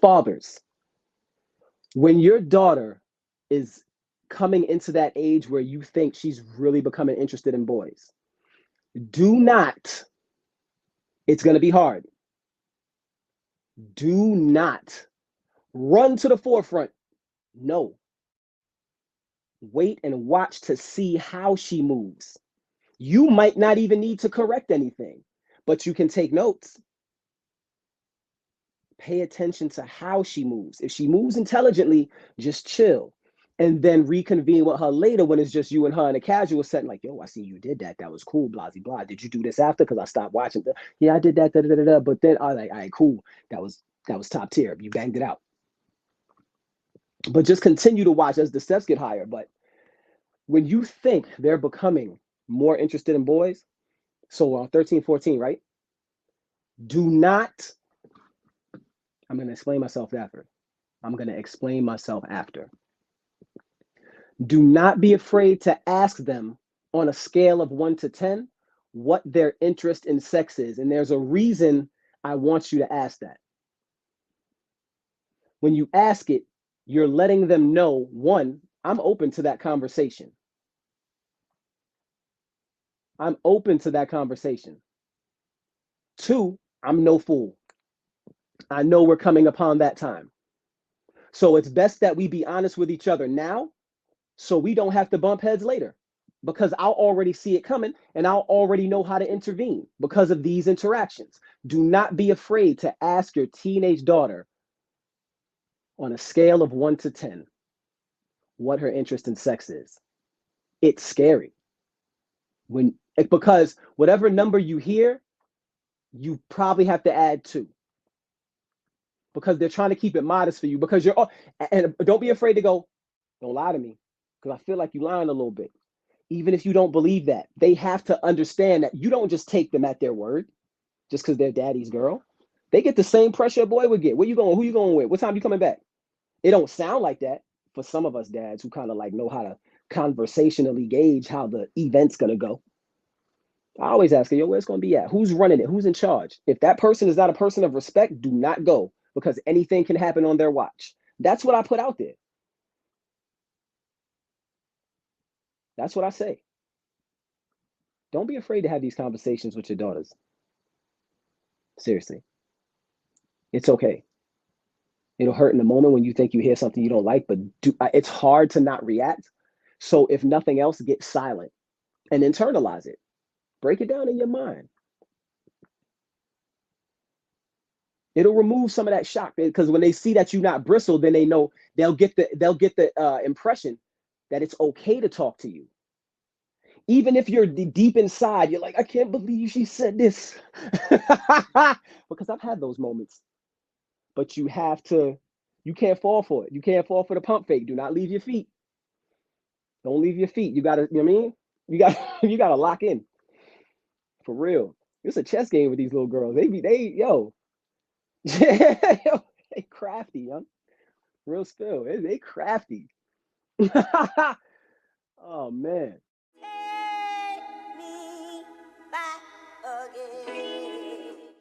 fathers, when your daughter is coming into that age where you think she's really becoming interested in boys, do not, it's going to be hard. Do not run to the forefront. No. Wait and watch to see how she moves. You might not even need to correct anything, but you can take notes. Pay attention to how she moves. If she moves intelligently, just chill. And then reconvene with her later when it's just you and her in a casual setting, like, yo, I see you did that. That was cool, blah, blah, blah. Did you do this after? Because I stopped watching. Yeah, I did that, da, da, da, da. But then I was like, all right, cool. That was top tier. You banged it out. But just continue to watch as the steps get higher. But when you think they're becoming more interested in boys, so 13, 14, right? Do not, I'm going to explain myself after. Do not be afraid to ask them on a scale of 1 to 10 what their interest in sex is. And there's a reason I want you to ask that. When you ask it, you're letting them know, one, I'm open to that conversation. I'm open to that conversation. Two, I'm no fool. I know we're coming upon that time. So it's best that we be honest with each other now so we don't have to bump heads later, because I'll already see it coming and I'll already know how to intervene because of these interactions. Do not be afraid to ask your teenage daughter on a scale of 1 to 10 what her interest in sex is. It's scary. Because whatever number you hear, you probably have to add 2, because they're trying to keep it modest for you, because and don't be afraid to go, don't lie to me, because I feel like you're lying a little bit. Even if you don't believe that, they have to understand that you don't just take them at their word just because they're daddy's girl. They get the same pressure a boy would get. Where you going? Who you going with? What time you coming back? It don't sound like that for some of us dads who kind of like know how to conversationally gauge how the event's gonna go. I always ask her, yo, where's gonna be at? Who's running it? Who's in charge? If that person is not a person of respect, do not go, because anything can happen on their watch. That's what I put out there. That's what I say. Don't be afraid to have these conversations with your daughters. Seriously. It's okay. It'll hurt in the moment when you think you hear something you don't like, but it's hard to not react. So if nothing else, get silent and internalize it. Break it down in your mind. It'll remove some of that shock, because when they see that you're not bristled, then they know they'll get the impression that it's okay to talk to you. Even if you're deep inside, you're like, I can't believe she said this. Because I've had those moments. But you can't fall for it. You can't fall for the pump fake. Do not leave your feet. Don't leave your feet. You gotta, you know what I mean? You gotta lock in. For real. It's a chess game with these little girls. They crafty, young. Real spill. They crafty. Oh man.